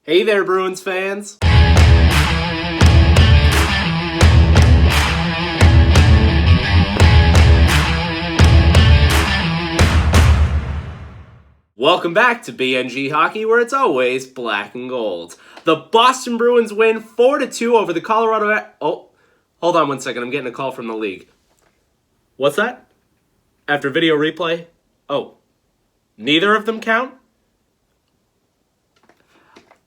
Hey there, Bruins fans! Welcome back to BNG Hockey, where it's always black and gold. The Boston Bruins win 4-2 over the Colorado... Oh, hold on one second. I'm getting a call from the league. What's that? After video replay? Oh, neither of them count?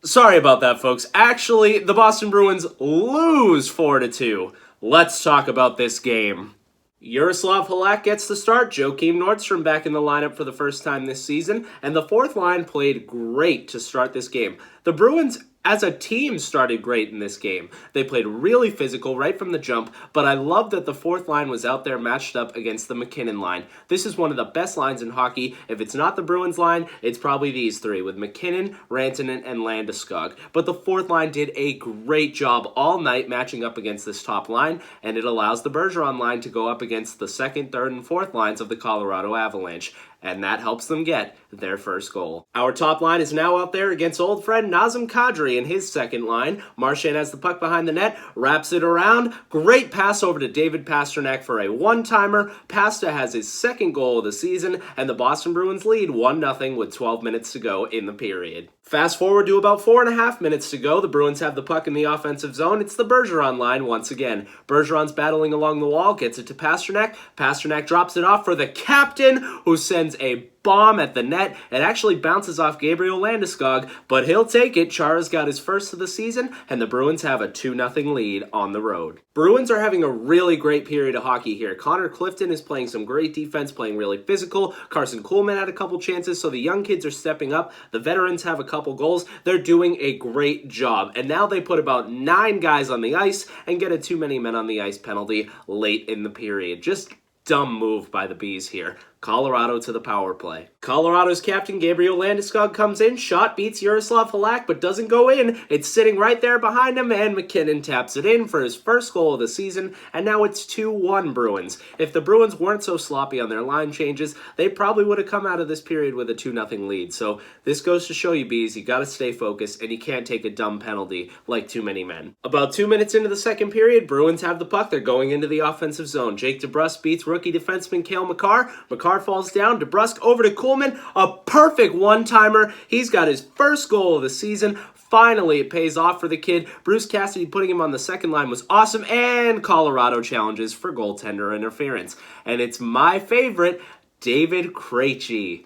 Sorry about that, folks. Actually, the Boston Bruins lose 4-2. Let's talk about this game. Jaroslav Halak gets the start. Joakim Nordstrom back in the lineup for the first time this season, and the fourth line played great to start this game. The Bruins, as a team, started great in this game. They played really physical right from the jump, but I love that the fourth line was out there matched up against the MacKinnon line. This is one of the best lines in hockey. If it's not the Bruins line, it's probably these three, with MacKinnon, Rantanen, and Landeskog. But the fourth line did a great job all night matching up against this top line, and it allows the Bergeron line to go up against the second, third, and fourth lines of the Colorado Avalanche. And that helps them get their first goal. Our top line is now out there against old friend Nazem Kadri in his second line. Marchand has the puck behind the net, wraps it around. Great pass over to David Pastrnak for a one-timer. Pasta has his second goal of the season, and the Boston Bruins lead 1-0 with 12 minutes to go in the period. Fast forward to about 4.5 minutes to go. The Bruins have the puck in the offensive zone. It's the Bergeron line once again. Bergeron's battling along the wall, gets it to Pastrnak. Pastrnak drops it off for the captain, who sends a bomb at the net. It actually bounces off Gabriel Landeskog, but he'll take it. Chara's got his first of the season, and the Bruins have a 2-0 lead on the road. Bruins are having a really great period of hockey here. Connor Clifton is playing some great defense, playing really physical. Carson Kuhlman had a couple chances, so the young kids are stepping up. The veterans have a couple goals. They're doing a great job, and now they put about 9 guys on the ice and get a too many men on the ice penalty late in the period. Just dumb move by the Bees here. Colorado to the power play. Colorado's captain Gabriel Landeskog comes in, shot beats Jaroslav Halak, but doesn't go in. It's sitting right there behind him, and MacKinnon taps it in for his first goal of the season, and now it's 2-1 Bruins. If the Bruins weren't so sloppy on their line changes, they probably would have come out of this period with a 2-0 lead. So this goes to show you, Bees, you gotta stay focused, and you can't take a dumb penalty like too many men. About 2 minutes into the second period, Bruins have the puck. They're going into the offensive zone. Jake DeBrusk beats rookie defenseman Cale Makar. Makar falls down. DeBrusk over to Kuhlman. A perfect one-timer. He's got his first goal of the season. Finally, it pays off for the kid. Bruce Cassidy putting him on the second line was awesome. And Colorado challenges for goaltender interference. And it's my favorite, David Krejci.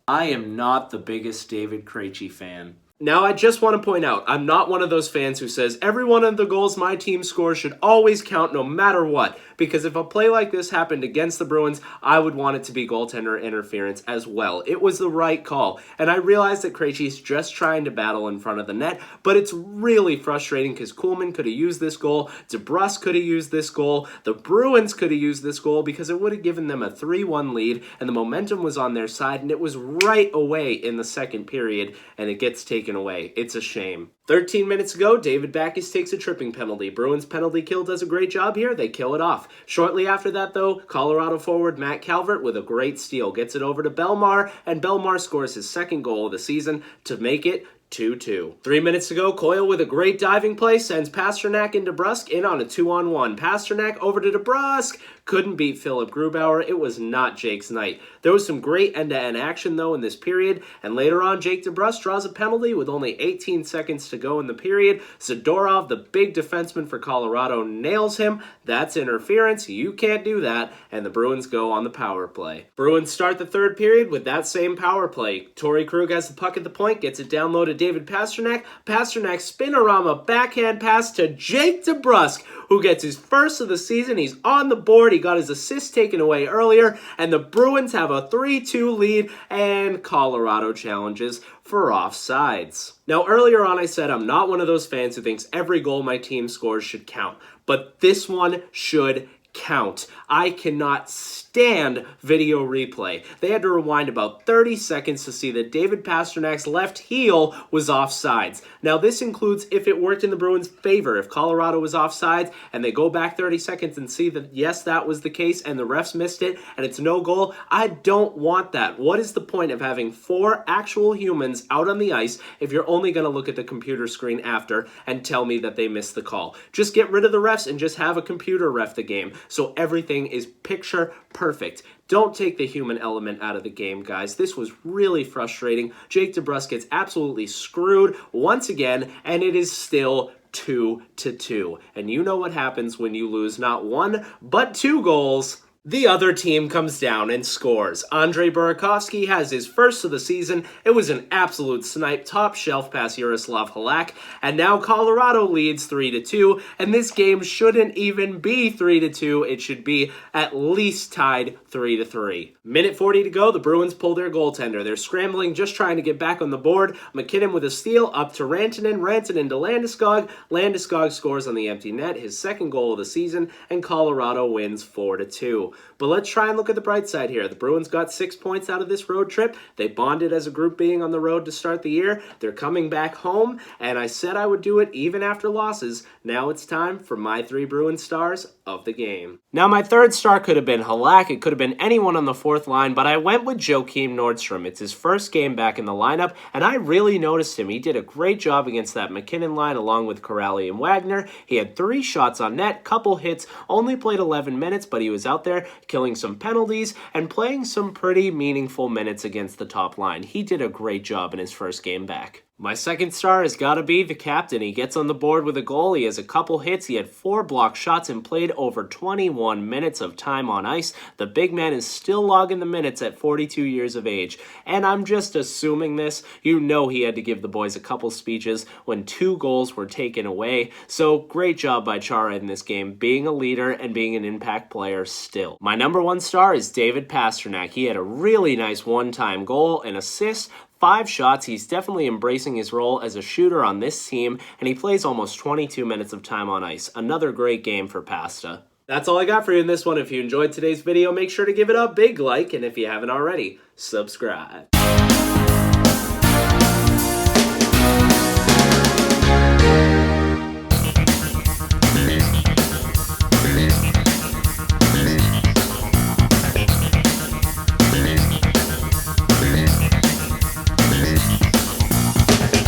I am not the biggest David Krejci fan. Now, I just want to point out, I'm not one of those fans who says every one of the goals my team scores should always count no matter what. Because if a play like this happened against the Bruins, I would want it to be goaltender interference as well. It was the right call. And I realize that Krejci's just trying to battle in front of the net, but it's really frustrating because Kuhlman could have used this goal, DeBrusk could have used this goal, the Bruins could have used this goal because it would have given them a 3-1 lead, and the momentum was on their side, and it was right away in the second period, and it gets taken away. It's a shame. 13 minutes ago, David Backes takes a tripping penalty. Bruins penalty kill does a great job here. They kill it off. Shortly after that, though, Colorado forward Matt Calvert with a great steal gets it over to Belmar, and Belmar scores his second goal of the season to make it 2-2. 3 minutes to go, Coyle with a great diving play sends Pastrnak and DeBrusk in on a 2-on-1. Pastrnak over to DeBrusk. Couldn't beat Philip Grubauer. It was not Jake's night. There was some great end-to-end action, though, in this period, and later on, Jake DeBrusk draws a penalty with only 18 seconds to go in the period. Zadorov, the big defenseman for Colorado, nails him. That's interference. You can't do that, and the Bruins go on the power play. Bruins start the third period with that same power play. Torrey Krug has the puck at the point, gets it down low to David Pastrnak. Pastrnak spinorama backhand pass to Jake DeBrusk, who gets his first of the season. He's on the board. He got his assist taken away earlier, and the Bruins have a 3-2 lead, and Colorado challenges for offsides. Now, earlier on I said I'm not one of those fans who thinks every goal my team scores should count, but this one should count. I cannot stand stand video replay. They had to rewind about 30 seconds to see that David Pastrnak's left heel was offsides. Now, this includes if it worked in the Bruins' favor. If Colorado was offsides and they go back 30 seconds and see that, yes, that was the case and the refs missed it and it's no goal, I don't want that. What is the point of having 4 actual humans out on the ice if you're only going to look at the computer screen after and tell me that they missed the call? Just get rid of the refs and just have a computer ref the game so everything is picture perfect. Don't take the human element out of the game, guys. This was really frustrating. Jake DeBrusk gets absolutely screwed once again, and it is still 2-2. And you know what happens when you lose not 1, but 2 goals. The other team comes down and scores. Andrei Burakovsky has his first of the season. It was an absolute snipe, top shelf past Yaroslav Halak, and now Colorado leads 3-2, and this game shouldn't even be 3-2. It should be at least tied 3-3. Minute 40 to go, the Bruins pull their goaltender. They're scrambling, just trying to get back on the board. MacKinnon with a steal, up to Rantanen, Rantanen to Landeskog. Landeskog scores on the empty net, his second goal of the season, and Colorado wins 4-2. But let's try and look at the bright side here. The Bruins got 6 points out of this road trip. They bonded as a group being on the road to start the year. They're coming back home, and I said I would do it even after losses. Now it's time for my 3 Bruins stars of the game. Now, my third star could have been Halak. It could have been anyone on the fourth line, but I went with Joakim Nordstrom. It's his first game back in the lineup, and I really noticed him. He did a great job against that MacKinnon line along with Corrali and Wagner. He had 3 shots on net, couple hits, only played 11 minutes, but he was out there killing some penalties and playing some pretty meaningful minutes against the top line. He did a great job in his first game back. My second star has got to be the captain. He gets on the board with a goal. He has a couple hits. He had 4 blocked shots and played over 21 minutes of time on ice. The big man is still logging the minutes at 42 years of age. And I'm just assuming this. You know he had to give the boys a couple speeches when 2 goals were taken away. So great job by Chara in this game, being a leader and being an impact player still. My number 1 star is David Pastrnak. He had a really nice one-time goal, an assist, 5 shots. He's definitely embracing his role as a shooter on this team, and he plays almost 22 minutes of time on ice. Another great game for Pasta. That's all I got for you in this one. If you enjoyed today's video, make sure to give it a big like, and if you haven't already, subscribe.